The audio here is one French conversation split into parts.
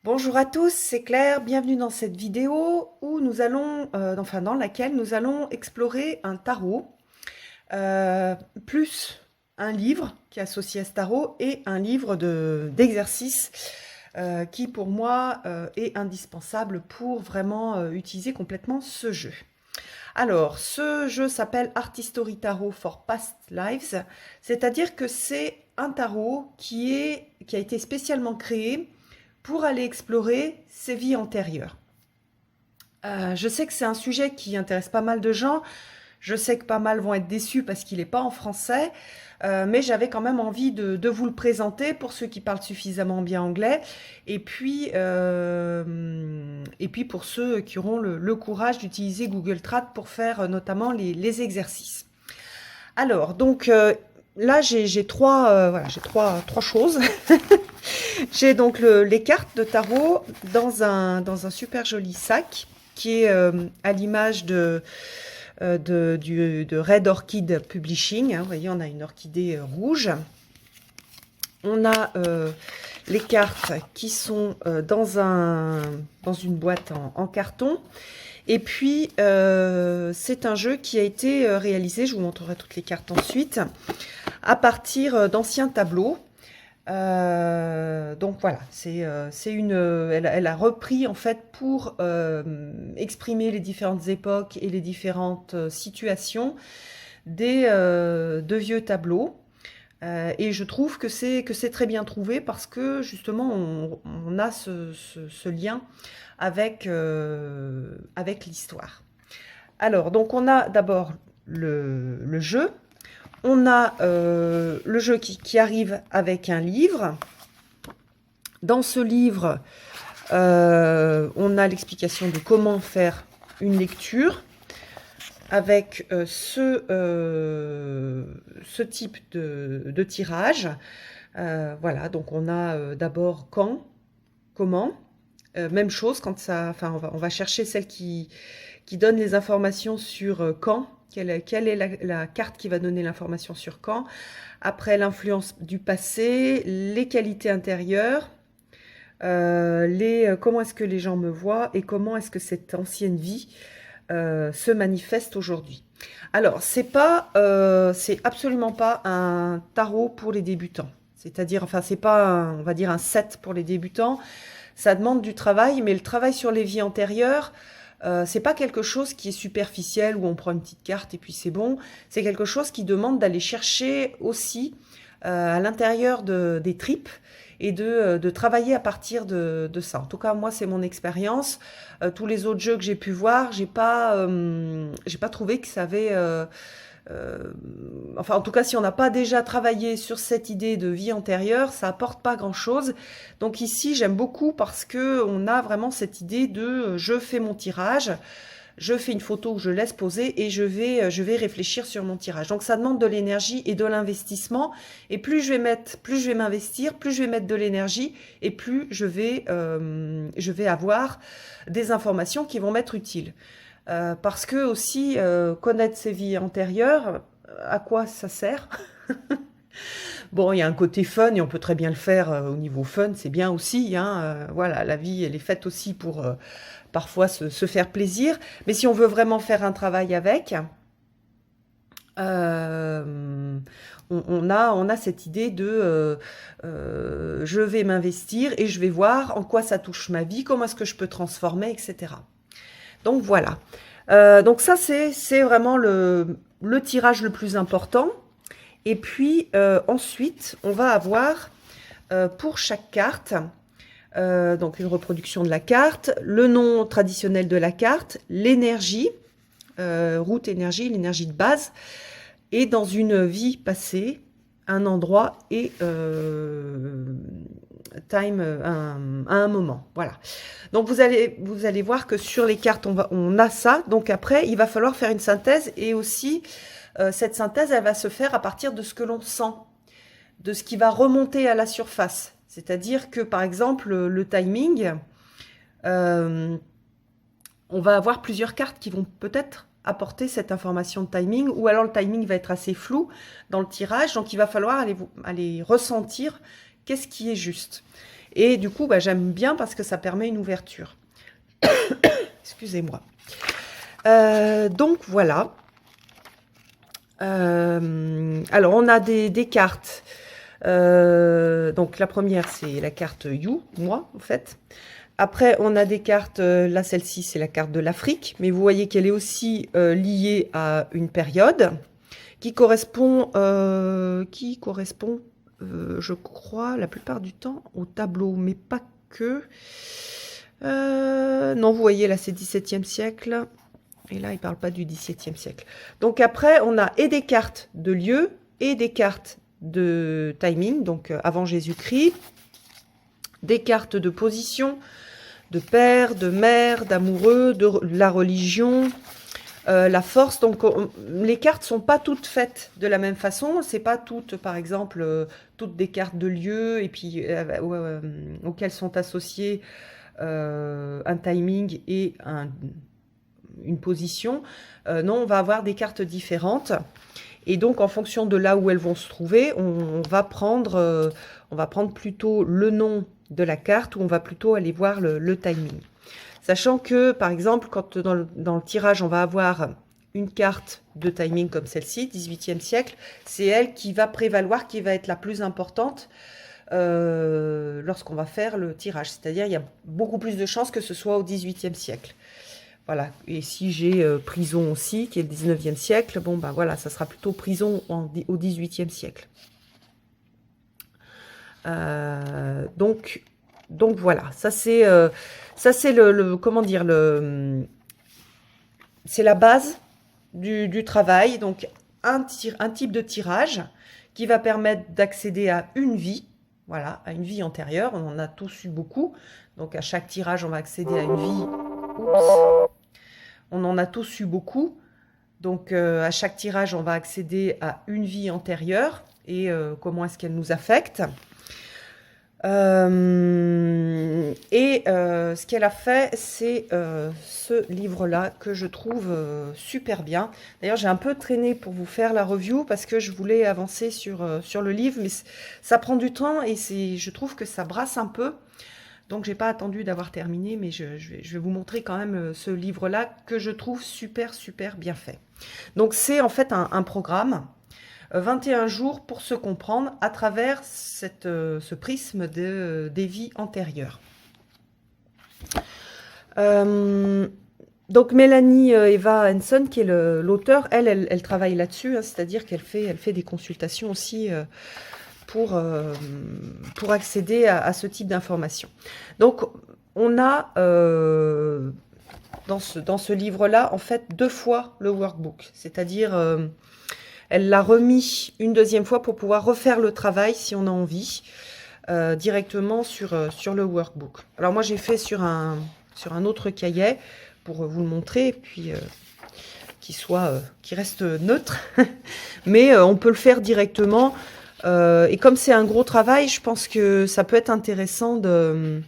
Bonjour à tous, c'est Claire, bienvenue dans cette vidéo où nous allons, dans laquelle nous allons explorer un tarot, euh, plus un livre qui est associé à ce tarot et un livre d'exercices qui pour moi est indispensable pour vraiment utiliser complètement ce jeu. Alors, ce jeu s'appelle Art History Tarot for Past Lives, c'est-à-dire que c'est un tarot qui a été spécialement créé pour aller explorer ses vies antérieures. Je sais que c'est un sujet qui intéresse pas mal de gens. Je sais que pas mal vont être déçus parce qu'il n'est pas en français, mais j'avais quand même envie de vous le présenter pour ceux qui parlent suffisamment bien anglais, et puis pour ceux qui auront le courage d'utiliser Google Trad pour faire notamment les exercices. Alors, donc là, j'ai trois choses. J'ai donc les cartes de tarot dans un super joli sac qui est à l'image de Red Orchid Publishing. Hein, vous voyez, on a une orchidée rouge. On a les cartes qui sont dans une boîte en carton. Et puis, c'est un jeu qui a été réalisé, je vous montrerai toutes les cartes ensuite, à partir d'anciens tableaux. Donc voilà, elle a repris en fait pour exprimer les différentes époques et les différentes situations de vieux tableaux. Et je trouve que c'est très bien trouvé parce que justement on a ce lien avec l'histoire. Alors donc on a d'abord le jeu. On a le jeu qui arrive avec un livre. Dans ce livre, on a l'explication de comment faire une lecture avec ce type de tirage. Voilà, donc on a d'abord quand, comment. Même chose, quand ça, enfin, on va chercher celle qui donne les informations sur quand. Quelle est la carte qui va donner l'information sur quand. Après, l'influence du passé, les qualités intérieures, comment est-ce que les gens me voient et comment est-ce que cette ancienne vie se manifeste aujourd'hui. Alors, c'est absolument pas un tarot pour les débutants. C'est-à-dire, enfin, c'est pas, on va dire, un set pour les débutants. Ça demande du travail, mais le travail sur les vies antérieures, c'est pas quelque chose qui est superficiel où on prend une petite carte et puis c'est bon. C'est quelque chose qui demande d'aller chercher aussi à l'intérieur des tripes et de travailler à partir de ça. En tout cas, moi, c'est mon expérience. Tous les autres jeux que j'ai pu voir, j'ai pas trouvé que ça avait enfin, en tout cas, si on n'a pas déjà travaillé sur cette idée de vie antérieure, ça apporte pas grand-chose. Donc ici, j'aime beaucoup parce que on a vraiment cette idée de je fais mon tirage, je fais une photo que je laisse poser et je vais réfléchir sur mon tirage. Donc ça demande de l'énergie et de l'investissement. Et plus je vais m'investir, plus je vais mettre de l'énergie et plus je vais avoir des informations qui vont m'être utiles. Parce que aussi, connaître ses vies antérieures, à quoi ça sert? Bon, il y a un côté fun et on peut très bien le faire au niveau fun, c'est bien aussi. Hein, voilà, la vie, elle est faite aussi pour parfois se faire plaisir. Mais si on veut vraiment faire un travail avec, on a cette idée de je vais m'investir et je vais voir en quoi ça touche ma vie, comment est-ce que je peux transformer, etc. Donc voilà. Donc ça, c'est vraiment le tirage le plus important. Et puis ensuite, on va avoir pour chaque carte, donc une reproduction de la carte, le nom traditionnel de la carte, l'énergie, route énergie, l'énergie de base, et dans une vie passée, un endroit et time à un moment. Voilà. Donc vous allez voir que sur les cartes, on a ça. Donc après, il va falloir faire une synthèse et aussi cette synthèse, elle va se faire à partir de ce que l'on sent, de ce qui va remonter à la surface. C'est-à-dire que par exemple, le timing, on va avoir plusieurs cartes qui vont peut-être apporter cette information de timing, ou alors le timing va être assez flou dans le tirage, donc il va falloir aller ressentir qu'est-ce qui est juste. Et du coup, bah, j'aime bien parce que ça permet une ouverture. Excusez-moi. Donc voilà. Alors on a des cartes. Donc la première c'est la carte You, moi en fait. Après on a des cartes, là celle-ci c'est la carte de l'Afrique, mais vous voyez qu'elle est aussi liée à une période qui correspond, je crois, la plupart du temps au tableau, mais pas que. Non, vous voyez là c'est 17e siècle. Et là, il ne parle pas du XVIIe siècle. Donc après, on a et des cartes de lieu et des cartes de timing, donc avant Jésus-Christ, des cartes de position, de père, de mère, d'amoureux, de la religion, la force. Donc les cartes sont pas toutes faites de la même façon. C'est pas toutes, par exemple, toutes des cartes de lieu et puis auxquelles sont associés un timing et une position. Non, on va avoir des cartes différentes. Et donc, en fonction de là où elles vont se trouver, on va prendre plutôt le nom de la carte ou on va plutôt aller voir le timing. Sachant que, par exemple, quand dans le tirage, on va avoir une carte de timing comme celle-ci, 18e siècle, c'est elle qui va prévaloir, qui va être la plus importante lorsqu'on va faire le tirage. C'est-à-dire, il y a beaucoup plus de chances que ce soit au 18e siècle. Voilà, et si j'ai prison aussi, qui est le 19e siècle, bon ben voilà, ça sera plutôt prison au 18e siècle. Donc voilà, ça c'est comment dire, c'est la base du travail. Donc un type de tirage qui va permettre d'accéder à une vie, voilà, à une vie antérieure. On en a tous eu beaucoup, donc à chaque tirage on va accéder à une vie. Oups. On en a tous eu beaucoup, donc à chaque tirage, on va accéder à une vie antérieure et comment est-ce qu'elle nous affecte. Ce qu'elle a fait, c'est ce livre-là que je trouve super bien. D'ailleurs, j'ai un peu traîné pour vous faire la review parce que je voulais avancer sur le livre, mais ça prend du temps et je trouve que ça brasse un peu. Donc, j'ai pas attendu d'avoir terminé, mais je vais vous montrer quand même ce livre-là que je trouve super, super bien fait. Donc, c'est en fait un programme, 21 jours pour se comprendre à travers ce prisme des vies antérieures. Donc, Mélanie Eva Henson, qui est l'auteur, elle travaille là-dessus, hein, c'est-à-dire qu'elle fait des consultations aussi pour accéder à ce type d'informations. Donc, on a dans ce livre-là, en fait, 2 fois le workbook. C'est-à-dire, elle l'a remis une deuxième fois pour pouvoir refaire le travail, si on a envie, directement sur le workbook. Alors, moi, j'ai fait sur un autre cahier pour vous le montrer, et puis qui reste neutre. Mais on peut le faire directement. Et comme c'est un gros travail, je pense que ça peut être intéressant de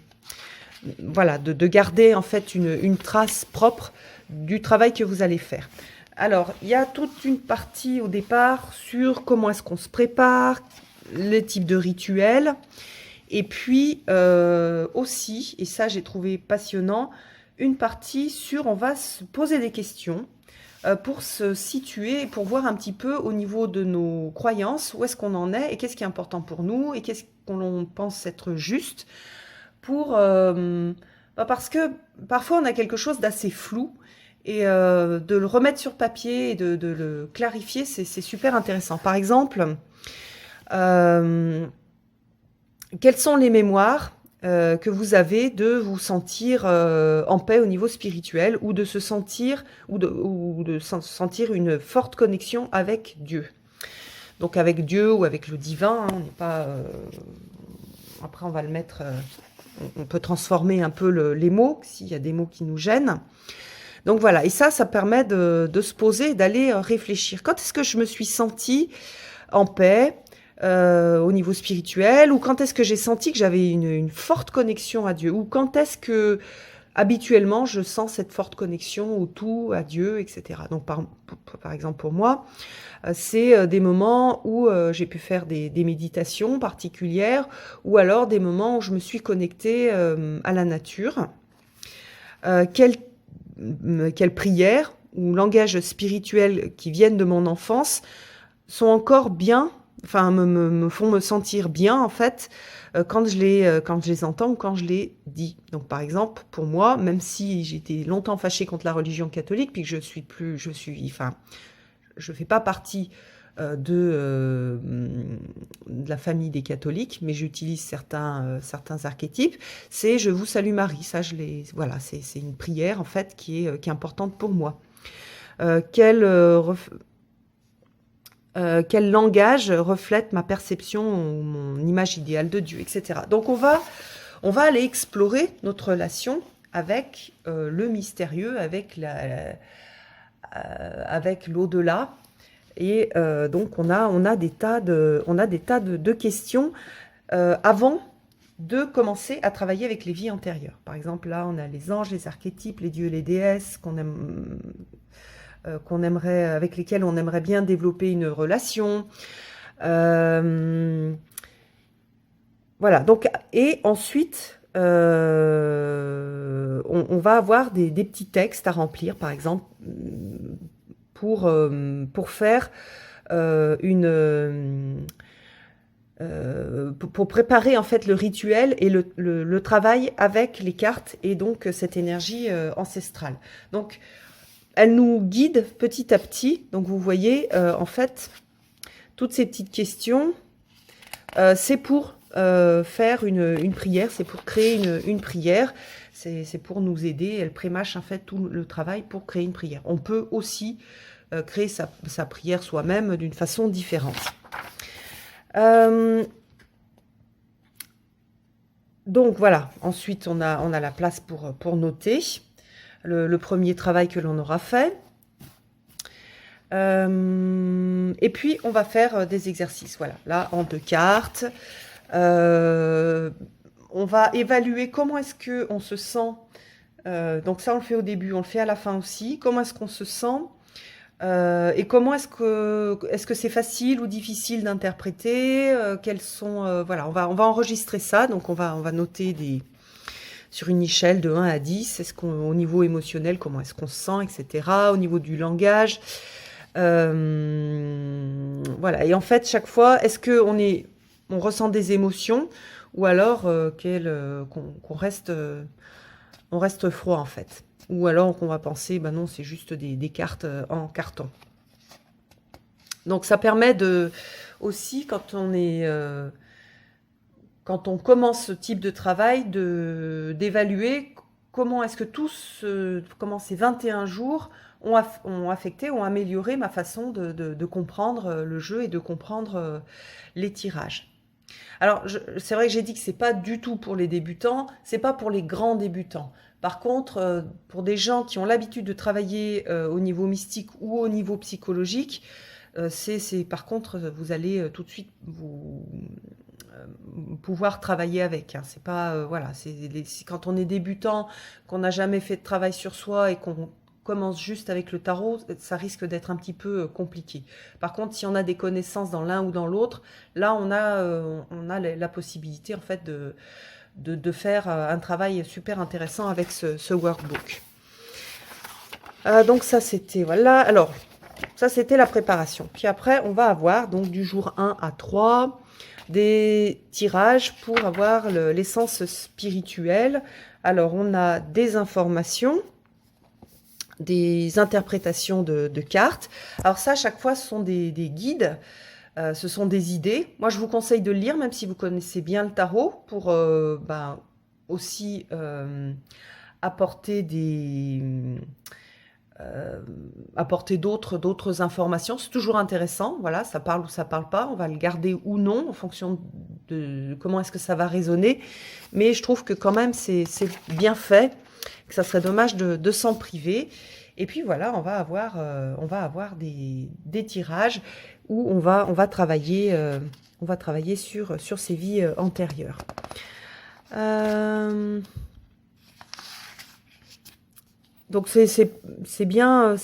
garder en fait une trace propre du travail que vous allez faire. Alors, il y a toute une partie au départ sur comment est-ce qu'on se prépare, les types de rituels, et puis aussi, et ça j'ai trouvé passionnant, une partie sur on va se poser des questions pour se situer et pour voir un petit peu au niveau de nos croyances, où est-ce qu'on en est et qu'est-ce qui est important pour nous et qu'est-ce qu'on pense être juste parce que parfois on a quelque chose d'assez flou et de le remettre sur papier et de le clarifier, c'est super intéressant. Par exemple, quelles sont les mémoires que vous avez de vous sentir en paix au niveau spirituel ou de se sentir sentir une forte connexion avec Dieu. Donc avec Dieu ou avec le divin, hein, on n'est pas. Après, on va le mettre. On peut transformer un peu les mots s'il y a des mots qui nous gênent. Donc voilà, et ça permet de se poser, d'aller réfléchir. Quand est-ce que je me suis sentie en paix au niveau spirituel, ou quand est-ce que j'ai senti que j'avais une forte connexion à Dieu, ou quand est-ce que habituellement, je sens cette forte connexion au tout, à Dieu, etc. Donc, par exemple, pour moi, c'est des moments où j'ai pu faire des méditations particulières, ou alors des moments où je me suis connectée à la nature. Quelle prière ou langage spirituel qui viennent de mon enfance sont encore bien, enfin me font me sentir bien en fait quand je les entends ou quand je les dis. Donc par exemple pour moi, même si j'étais longtemps fâchée contre la religion catholique, puis que je fais pas partie de la famille des catholiques, mais j'utilise certains archétypes. C'est je vous salue Marie, ça voilà, c'est une prière en fait qui est importante pour moi. Quel langage reflète ma perception, mon image idéale de Dieu, etc. Donc on va aller explorer notre relation avec le mystérieux, avec l'au-delà. Et donc on a des tas de questions avant de commencer à travailler avec les vies antérieures. Par exemple, là, on a les anges, les archétypes, les dieux, les déesses avec lesquels on aimerait bien développer une relation. Voilà. Donc, et ensuite, on va avoir des petits textes à remplir, par exemple, pour faire pour préparer en fait le rituel et le travail avec les cartes et donc cette énergie ancestrale. Donc, elle nous guide petit à petit. Donc, vous voyez, en fait, toutes ces petites questions, c'est pour faire une prière, c'est pour créer une prière, c'est pour nous aider. Elle prémâche en fait tout le travail pour créer une prière. On peut aussi créer sa prière soi-même d'une façon différente. Donc voilà, ensuite on a la place pour noter le premier travail que l'on aura fait. Et puis on va faire des exercices, voilà, là en 2 cartes. On va évaluer comment est-ce qu'on se sent. Donc ça on le fait au début, on le fait à la fin aussi. Comment est-ce qu'on se sent et comment est-ce que c'est facile ou difficile d'interpréter, quels sont voilà, on va enregistrer ça. Donc on va noter sur une échelle de 1 à 10, au niveau émotionnel, comment est-ce qu'on se sent, etc. Au niveau du langage, voilà. Et en fait, chaque fois, est-ce qu'on ressent des émotions ou alors qu'on reste froid en fait, ou alors qu'on va penser, bah non, c'est juste des cartes en carton. Donc ça permet aussi, quand on commence ce type de travail, d'évaluer comment est-ce que comment ces 21 jours ont affecté, ont amélioré ma façon de comprendre le jeu et de comprendre les tirages. Alors, c'est vrai que j'ai dit que c'est pas du tout pour les débutants, c'est pas pour les grands débutants. Par contre, pour des gens qui ont l'habitude de travailler au niveau mystique ou au niveau psychologique, par contre, vous allez tout de suite pouvoir travailler avec. Hein. C'est pas voilà, quand on est débutant, qu'on n'a jamais fait de travail sur soi et qu'on commence juste avec le tarot, ça risque d'être un petit peu compliqué. Par contre, si on a des connaissances dans l'un ou dans l'autre, là on a la possibilité en fait de faire un travail super intéressant avec ce workbook. Donc ça c'était, voilà, alors ça c'était la préparation. Puis après on va avoir donc du jour 1 à 3 des tirages pour avoir l'essence spirituelle. Alors on a des informations, des interprétations de cartes. Alors ça, à chaque fois, ce sont des guides, ce sont des idées. Moi, je vous conseille de le lire, même si vous connaissez bien le tarot, pour aussi apporter d'autres informations. C'est toujours intéressant, voilà, ça parle ou ça parle pas, on va le garder ou non, en fonction de comment est-ce que ça va résonner. Mais je trouve que quand même, c'est bien fait, que ça serait dommage de s'en priver. Et puis voilà, on va avoir des tirages où on va travailler sur ces vies antérieures. Donc c'est bien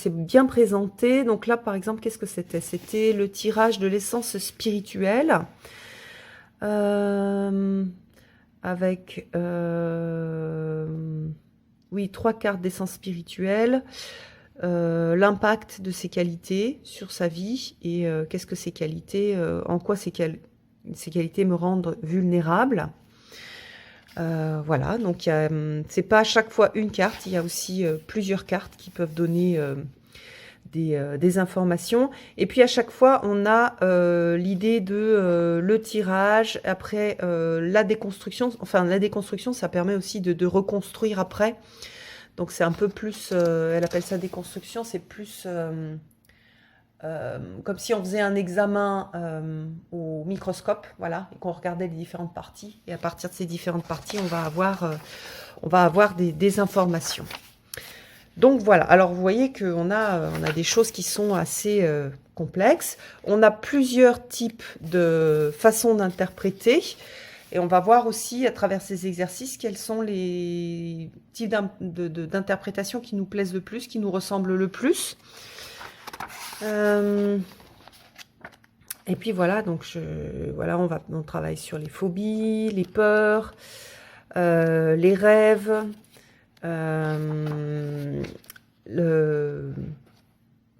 présenté. Donc là, par exemple, qu'est-ce que c'était? C'était le tirage de l'essence spirituelle avec oui, 3 cartes d'essence spirituelle, l'impact de ses qualités sur sa vie et qu'est-ce que ces qualités, en quoi ces qualités me rendent vulnérable. Voilà, donc c'est pas à chaque fois une carte, il y a aussi plusieurs cartes qui peuvent donner des informations. Et puis à chaque fois, on a l'idée de le tirage, après la déconstruction. Enfin, la déconstruction, ça permet aussi de reconstruire après. Donc c'est un peu plus, elle appelle ça déconstruction, c'est plus comme si on faisait un examen au microscope, voilà, et qu'on regardait les différentes parties. Et à partir de ces différentes parties, on va avoir des informations. Donc voilà, alors vous voyez qu'on a des choses qui sont assez complexes. On a plusieurs types de façons d'interpréter. Et on va voir aussi à travers ces exercices quels sont les types d'interprétation qui nous plaisent le plus, qui nous ressemblent le plus. Et puis voilà, donc voilà, on travaille sur les phobies, les peurs, les rêves,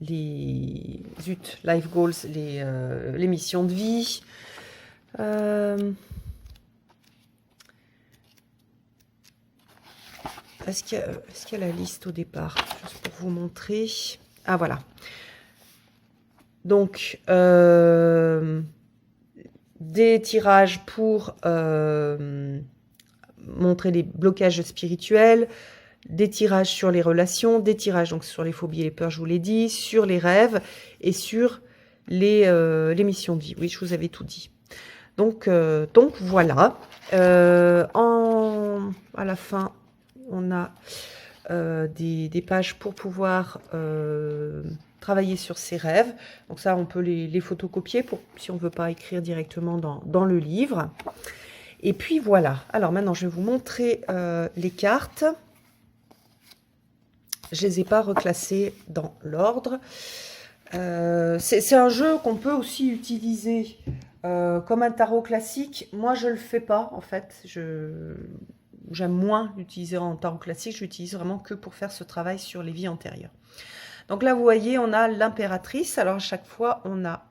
les life goals, les missions de vie. Est-ce qu'il y a la liste au départ? Juste pour vous montrer. Ah voilà. Donc, des tirages pour montrer les blocages spirituels, des tirages sur les relations, des tirages donc sur les phobies et les peurs, je vous l'ai dit, sur les rêves et sur les missions de vie. Oui, je vous avais tout dit. Donc voilà. À la fin, on a des pages pour pouvoir travailler sur ses rêves. Donc ça, on peut les photocopier si on ne veut pas écrire directement dans le livre. Et puis voilà. Alors maintenant, je vais vous montrer les cartes. Je ne les ai pas reclassées dans l'ordre. C'est un jeu qu'on peut aussi utiliser comme un tarot classique. Moi, je ne le fais pas, en fait. J'aime moins l'utiliser en tarot classique. Je l'utilise vraiment que pour faire ce travail sur les vies antérieures. Donc là, vous voyez, on a l'impératrice. Alors, à chaque fois, on a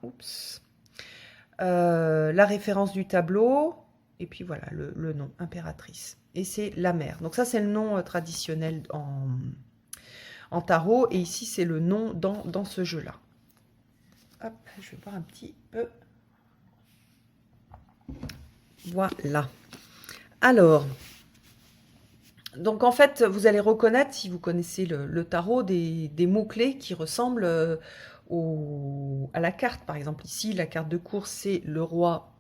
la référence du tableau. Et puis voilà, le nom, impératrice. Et c'est la mère. Donc ça, c'est le nom traditionnel en tarot. Et ici, c'est le nom dans ce jeu-là. Hop, je vais voir un petit peu. Voilà. Alors, donc en fait, vous allez reconnaître, si vous connaissez le tarot, des mots-clés qui ressemblent à la carte. Par exemple, ici, la carte de course, c'est le roi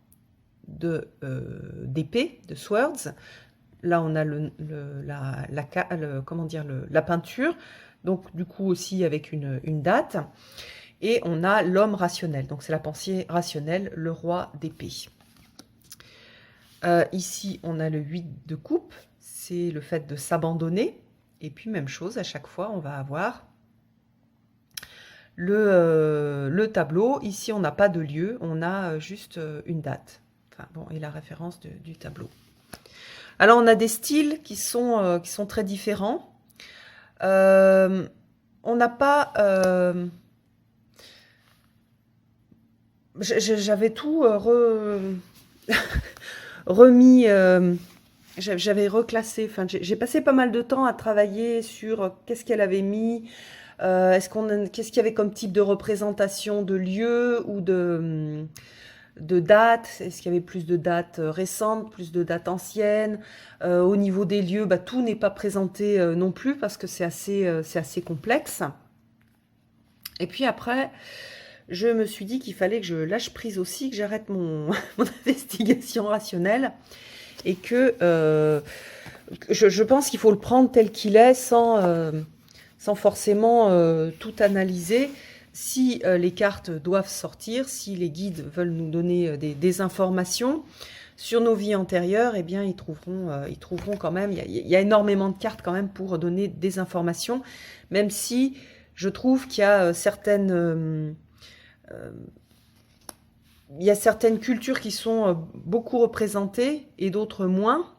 d'épée, de swords. Là, on a la peinture. Donc, du coup, aussi avec une date. Et on a l'homme rationnel. Donc, c'est la pensée rationnelle, le roi d'épée. Ici, on a le 8 de coupe. C'est le fait de s'abandonner. Et puis, même chose, à chaque fois, on va avoir le tableau. Ici, on n'a pas de lieu. On a juste une date. Enfin, bon, et la référence du tableau. Alors, on a des styles qui sont très différents. On n'a pas... J'avais tout remis... j'avais reclassé. Enfin, j'ai passé pas mal de temps à travailler sur qu'est-ce qu'elle avait mis. Qu'est-ce qu'il y avait comme type de représentation de lieu ou de dates? Est-ce qu'il y avait plus de dates récentes, plus de dates anciennes? Au niveau des lieux, tout n'est pas présenté non plus parce que c'est assez complexe. Et puis après, je me suis dit qu'il fallait que je lâche prise aussi, que j'arrête mon investigation rationnelle et que je pense qu'il faut le prendre tel qu'il est sans forcément tout analyser. Si les cartes doivent sortir, si les guides veulent nous donner des informations sur nos vies antérieures, eh bien, ils trouveront quand même, il y a énormément de cartes quand même pour donner des informations, même si je trouve qu'il y a il y a certaines cultures qui sont beaucoup représentées et d'autres moins.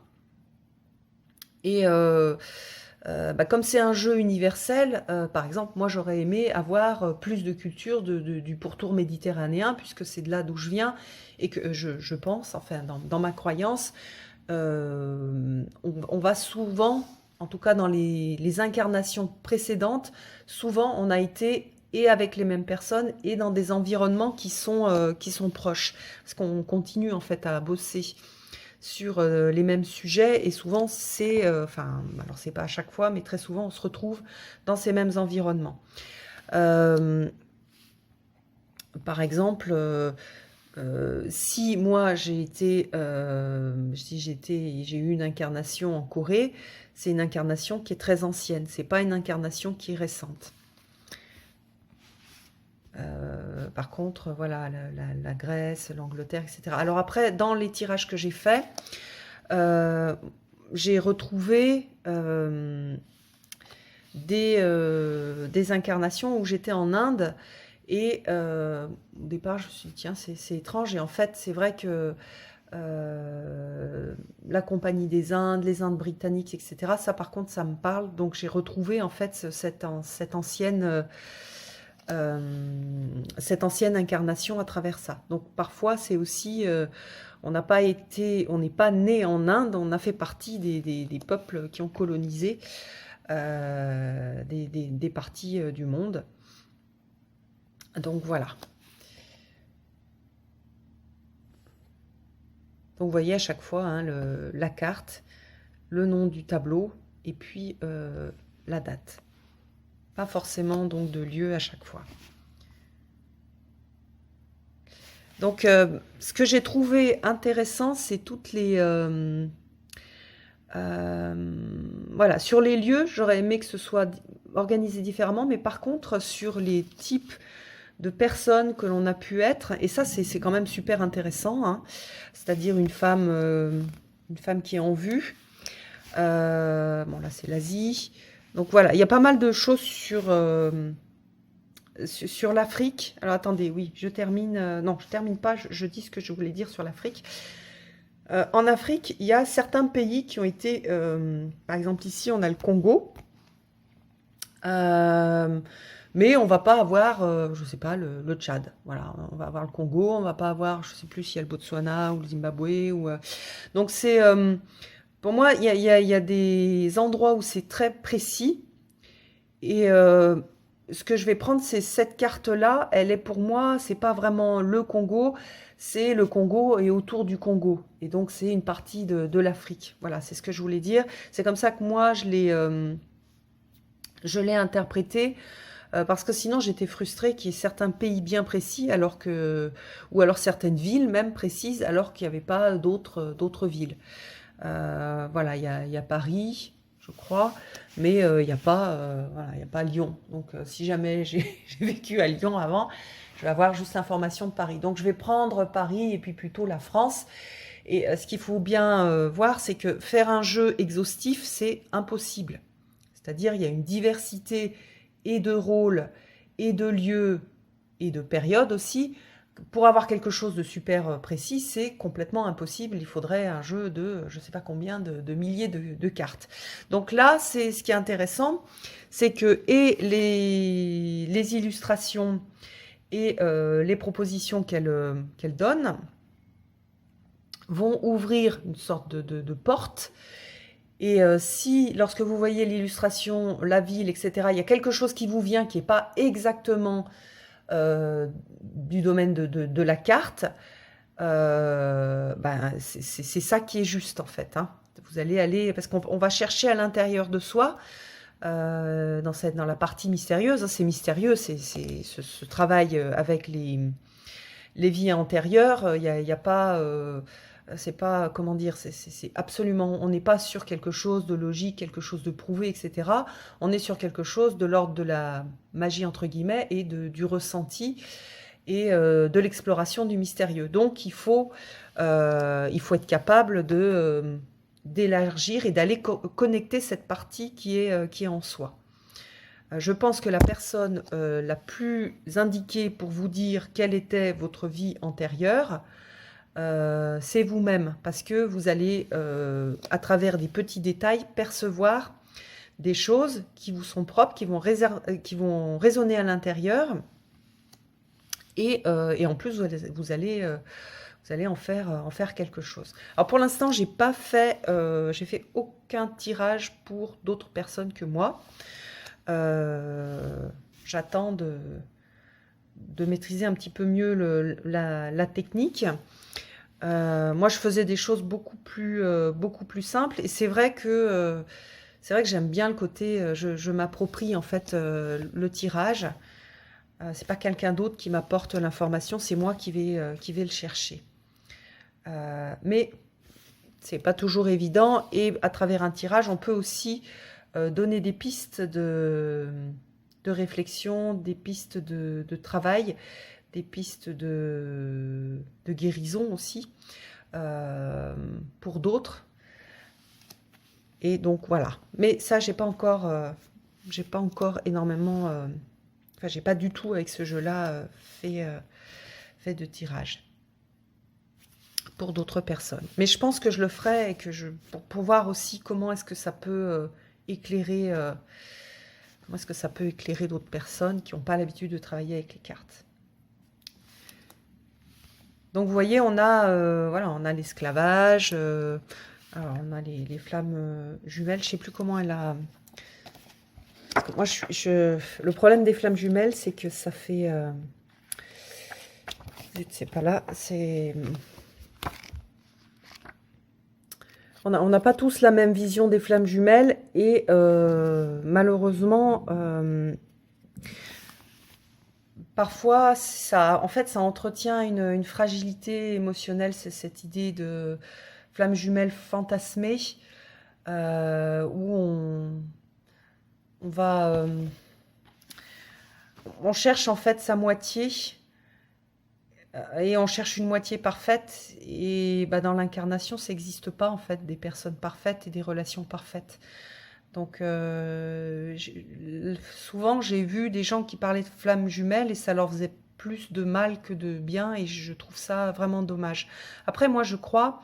Et comme c'est un jeu universel, par exemple, moi j'aurais aimé avoir plus de culture du pourtour méditerranéen, puisque c'est de là d'où je viens, et que je pense, enfin dans ma croyance, on va souvent, en tout cas dans les incarnations précédentes, souvent on a été et avec les mêmes personnes et dans des environnements qui sont proches. Parce qu'on continue en fait à bosser sur les mêmes sujets et souvent c'est, alors c'est pas à chaque fois, mais très souvent on se retrouve dans ces mêmes environnements. Par exemple, si moi j'ai eu une incarnation en Corée, c'est une incarnation qui est très ancienne, c'est pas une incarnation qui est récente. Par contre, voilà, la Grèce, l'Angleterre, etc. Alors après, dans les tirages que j'ai faits, j'ai retrouvé des incarnations où j'étais en Inde et au départ, je me suis dit, tiens, c'est étrange. Et en fait, c'est vrai que la Compagnie des Indes, les Indes britanniques, etc., ça par contre, ça me parle. Donc j'ai retrouvé en fait cette ancienne incarnation à travers ça. Donc parfois c'est aussi, on n'est pas né en Inde, on a fait partie des peuples qui ont colonisé des parties du monde. Donc voilà. Donc vous voyez à chaque fois hein, la carte, le nom du tableau et puis la date. Pas forcément donc de lieu à chaque fois. Donc, ce que j'ai trouvé intéressant, c'est toutes les... voilà, sur les lieux, j'aurais aimé que ce soit organisé différemment, mais par contre, sur les types de personnes que l'on a pu être, et ça, c'est quand même super intéressant, hein, c'est-à-dire une femme qui est en vue. Bon, là, c'est l'Asie. Donc voilà, il y a pas mal de choses sur l'Afrique. Alors attendez, oui, je termine. Non, je termine pas, je dis ce que je voulais dire sur l'Afrique. En Afrique, il y a certains pays qui ont été... par exemple, ici, on a le Congo. Mais on va pas avoir, je sais pas, le Tchad. Voilà, on va avoir le Congo, on va pas avoir, je sais plus s'il y a le Botswana ou le Zimbabwe. Donc c'est... pour moi, il y a des endroits où c'est très précis. Et ce que je vais prendre, c'est cette carte-là. Elle est pour moi, c'est pas vraiment le Congo, c'est le Congo et autour du Congo. Et donc, c'est une partie de l'Afrique. Voilà, c'est ce que je voulais dire. C'est comme ça que moi, je l'ai interprété. Parce que sinon, j'étais frustrée qu'il y ait certains pays bien précis, ou alors certaines villes même précises, alors qu'il n'y avait pas d'autres villes. Voilà, il y a Paris, je crois, mais il n'y a pas, voilà, il y a pas Lyon. Donc, si jamais j'ai vécu à Lyon avant, je vais avoir juste l'information de Paris. Donc, je vais prendre Paris et puis plutôt la France. Et ce qu'il faut bien voir, c'est que faire un jeu exhaustif, c'est impossible. C'est-à-dire, il y a une diversité et de rôles, et de lieux, et de périodes aussi. Pour avoir quelque chose de super précis, c'est complètement impossible. Il faudrait un jeu de je ne sais pas combien de milliers de cartes. Donc là, c'est ce qui est intéressant, c'est que et les illustrations et les propositions qu'elle donne vont ouvrir une sorte de porte. Et si, lorsque vous voyez l'illustration, la ville, etc., il y a quelque chose qui vous vient qui n'est pas exactement du domaine de la carte, c'est ça qui est juste en fait. Hein. Vous allez aller, parce qu'on va chercher à l'intérieur de soi, dans la partie mystérieuse, hein, c'est mystérieux, c'est ce travail avec les vies antérieures, il y a pas... c'est pas, comment dire, c'est absolument, on n'est pas sur quelque chose de logique, quelque chose de prouvé, etc. On est sur quelque chose de l'ordre de la magie, entre guillemets, et du ressenti. et de l'exploration du mystérieux. Donc il faut être capable d'élargir et d'aller connecter cette partie qui est en soi. Je pense que la personne la plus indiquée pour vous dire quelle était votre vie antérieure, c'est vous-même, parce que vous allez, à travers des petits détails, percevoir des choses qui vous sont propres, qui vont résonner à l'intérieur, et en plus, vous allez en faire quelque chose. Alors pour l'instant, j'ai fait aucun tirage pour d'autres personnes que moi. J'attends de maîtriser un petit peu mieux la technique. Moi, je faisais des choses beaucoup plus simples, et c'est vrai que j'aime bien le côté, je m'approprie en fait le tirage. C'est pas quelqu'un d'autre qui m'apporte l'information, c'est moi qui vais le chercher. Mais c'est pas toujours évident, et à travers un tirage, on peut aussi donner des pistes de réflexion, des pistes de travail, des pistes de guérison aussi pour d'autres. Et donc voilà. Mais ça, j'ai pas encore énormément. Enfin, j'ai pas du tout avec ce jeu-là fait de tirage pour d'autres personnes. Mais je pense que je le ferai, et pour voir aussi comment est-ce que ça peut éclairer. Comment est-ce que ça peut éclairer d'autres personnes qui n'ont pas l'habitude de travailler avec les cartes. Donc vous voyez, on a l'esclavage, on a les flammes jumelles. Je ne sais plus comment elle a. Moi, le problème des flammes jumelles, c'est que ça fait. C'est pas là. C'est. On n'a pas tous la même vision des flammes jumelles, et malheureusement, parfois, ça entretient une fragilité émotionnelle. C'est cette idée de flammes jumelles fantasmées, où on cherche en fait sa moitié, et on cherche une moitié parfaite, et dans l'incarnation, ça n'existe pas en fait des personnes parfaites et des relations parfaites. Donc souvent j'ai vu des gens qui parlaient de flammes jumelles, et ça leur faisait plus de mal que de bien, et je trouve ça vraiment dommage. Après, moi je crois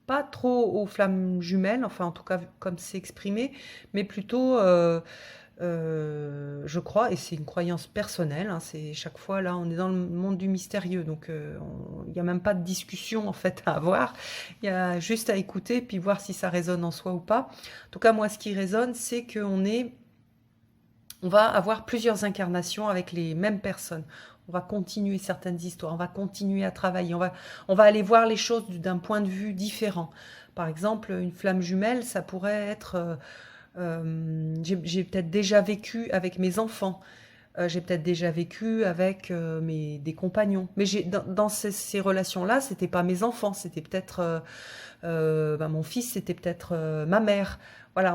pas trop aux flammes jumelles, enfin en tout cas comme c'est exprimé, mais plutôt je crois, et c'est une croyance personnelle, hein, c'est chaque fois là, on est dans le monde du mystérieux, donc il n'y a même pas de discussion en fait à avoir, il y a juste à écouter puis voir si ça résonne en soi ou pas. En tout cas, moi, ce qui résonne, c'est on va avoir plusieurs incarnations avec les mêmes personnes. On va continuer certaines histoires, on va continuer à travailler, on va aller voir les choses d'un point de vue différent. Par exemple, une flamme jumelle, ça pourrait être... j'ai peut-être déjà vécu avec mes enfants, j'ai peut-être déjà vécu avec des compagnons. Mais dans ces relations-là, c'était pas mes enfants, c'était peut-être mon fils, c'était peut-être ma mère. Voilà,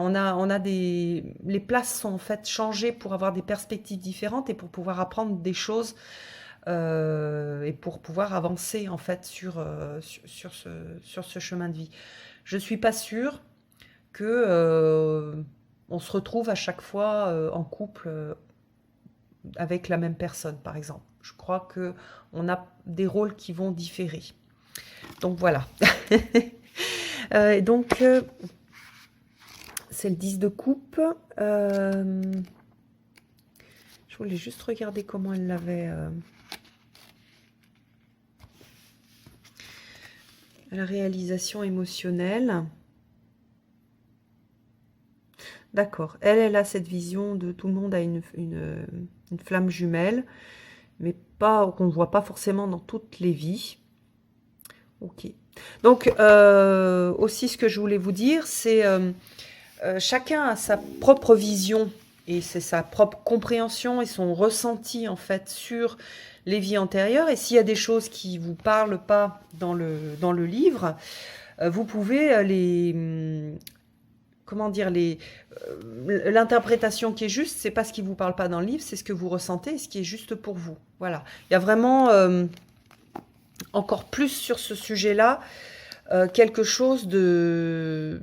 les places sont en fait changées pour avoir des perspectives différentes, et pour pouvoir apprendre des choses, et pour pouvoir avancer en fait sur ce chemin de vie. Je suis pas sûre que on se retrouve à chaque fois en couple avec la même personne, par exemple. Je crois que on a des rôles qui vont différer. Donc voilà. Donc c'est le 10 de coupe. Je voulais juste regarder comment elle l'avait. La réalisation émotionnelle. D'accord. Elle a cette vision de tout le monde a une flamme jumelle, mais pas qu'on ne voit pas forcément dans toutes les vies. Ok. Donc, aussi, ce que je voulais vous dire, c'est chacun a sa propre vision, et c'est sa propre compréhension et son ressenti, en fait, sur les vies antérieures. Et s'il y a des choses qui ne vous parlent pas dans le livre, vous pouvez comment dire, l'interprétation qui est juste, c'est pas ce qui vous parle pas dans le livre, c'est ce que vous ressentez, ce qui est juste pour vous. Voilà. Il y a vraiment encore plus sur ce sujet-là quelque chose de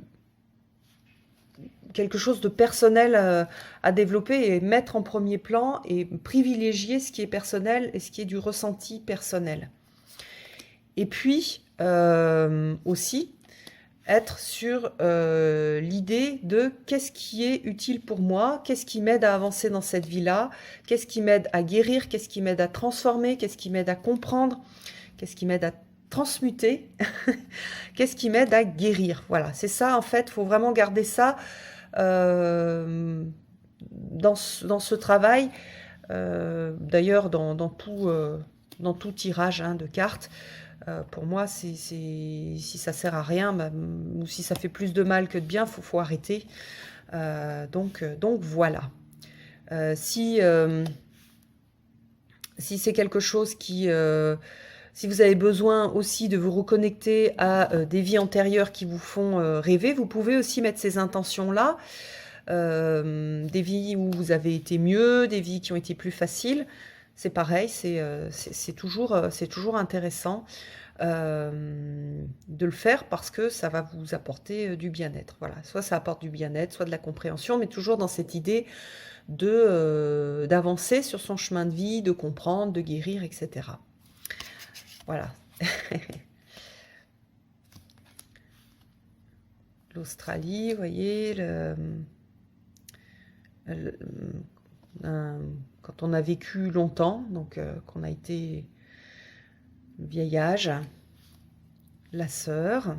personnel à développer et mettre en premier plan et privilégier ce qui est personnel et ce qui est du ressenti personnel. Et puis aussi être sur l'idée de qu'est-ce qui est utile pour moi, qu'est-ce qui m'aide à avancer dans cette vie-là, qu'est-ce qui m'aide à guérir, qu'est-ce qui m'aide à transformer, qu'est-ce qui m'aide à comprendre, qu'est-ce qui m'aide à transmuter, qu'est-ce qui m'aide à guérir. Voilà, c'est ça en fait, il faut vraiment garder ça dans ce travail. D'ailleurs, dans tout tirage de cartes, pour moi, si ça sert à rien, ou si ça fait plus de mal que de bien, faut arrêter. Donc voilà. Si c'est quelque chose si vous avez besoin aussi de vous reconnecter à des vies antérieures qui vous font rêver, vous pouvez aussi mettre ces intentions-là. Des vies où vous avez été mieux, des vies qui ont été plus faciles. C'est pareil, c'est toujours intéressant de le faire parce que ça va vous apporter du bien-être. Voilà, soit ça apporte du bien-être, soit de la compréhension, mais toujours dans cette idée d'avancer sur son chemin de vie, de comprendre, de guérir, etc. Voilà. L'Australie, vous voyez, quand on a vécu longtemps, donc qu'on a été le vieil âge, la sœur.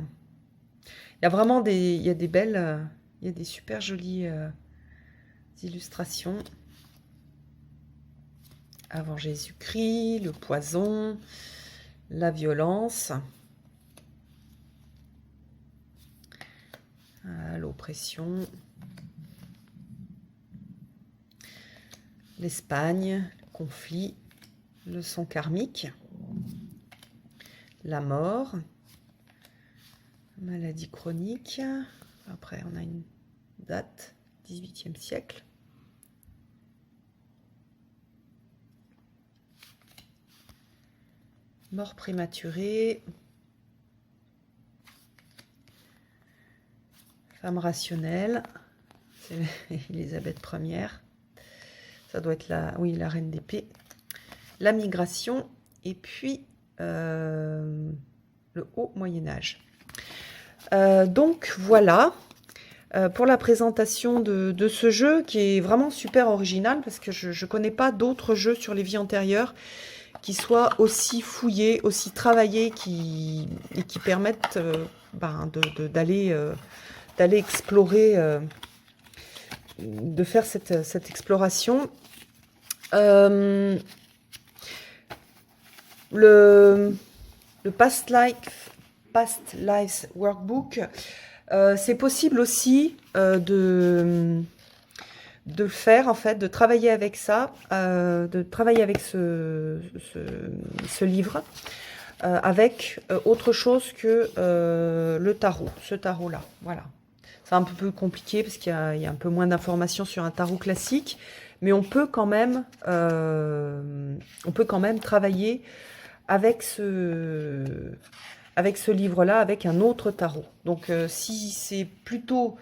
Il y a vraiment il y a des super jolies illustrations. Avant Jésus-Christ, le poison, la violence, l'oppression, l'Espagne, le conflit, leçon karmique, la mort, maladie chronique. Après, on a une date, 18e siècle. Mort prématurée, femme rationnelle, c'est Élisabeth Ière. Ça doit être la reine d'épée. La migration et puis le haut Moyen-Âge. Donc voilà pour la présentation de ce jeu qui est vraiment super original parce que je ne connais pas d'autres jeux sur les vies antérieures qui soient aussi fouillés, aussi travaillés et qui permettent d'aller explorer, de faire cette exploration. Le Past Lives Workbook, c'est possible aussi de le faire, en fait, de travailler avec ça, de travailler avec ce livre, avec autre chose que le tarot, ce tarot-là. Voilà. C'est un peu plus compliqué parce qu'il y a un peu moins d'informations sur un tarot classique, mais on peut quand même travailler avec ce livre-là, avec un autre tarot. Donc, si c'est plutôt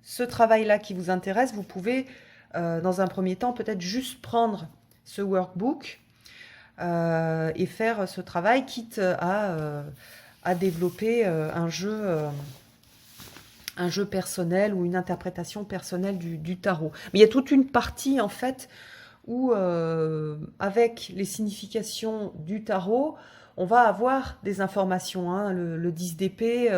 ce travail-là qui vous intéresse, vous pouvez, dans un premier temps, peut-être juste prendre ce workbook et faire ce travail, quitte à développer un jeu personnel ou une interprétation personnelle du tarot. Mais il y a toute une partie, en fait, où, avec les significations du tarot, on va avoir des informations. Le 10 d'épée,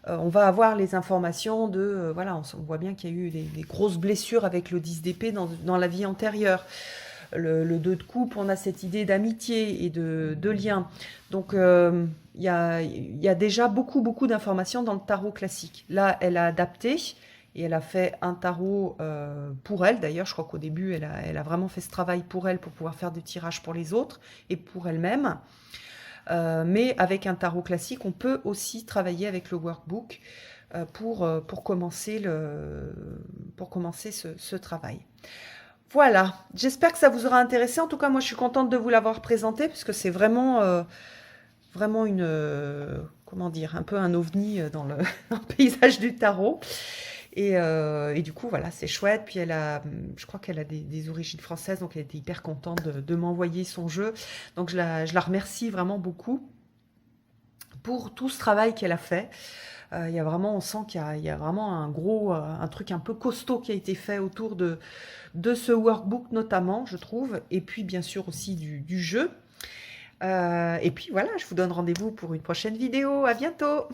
on va avoir les informations de... voilà, on voit bien qu'il y a eu des grosses blessures avec le 10 d'épée dans la vie antérieure. Le 2 de coupe, on a cette idée d'amitié et de lien. Donc, il y a déjà beaucoup d'informations dans le tarot classique. Là, elle a adapté et elle a fait un tarot pour elle. D'ailleurs, je crois qu'au début, elle a vraiment fait ce travail pour elle, pour pouvoir faire des tirages pour les autres et pour elle-même. Mais avec un tarot classique, on peut aussi travailler avec le workbook pour commencer, ce travail. Voilà, j'espère que ça vous aura intéressé. En tout cas, moi, je suis contente de vous l'avoir présenté, parce que c'est vraiment une, comment dire, un peu un ovni dans le, dans le paysage du tarot. Et du coup, voilà, c'est chouette. Puis je crois qu'elle a des origines françaises, donc elle était hyper contente de m'envoyer son jeu. Donc je la remercie vraiment beaucoup pour tout ce travail qu'elle a fait. Il y a vraiment, on sent qu'il y a vraiment un truc un peu costaud qui a été fait autour de ce workbook notamment, je trouve, et puis bien sûr aussi du jeu. Et puis voilà, je vous donne rendez-vous pour une prochaine vidéo. À bientôt!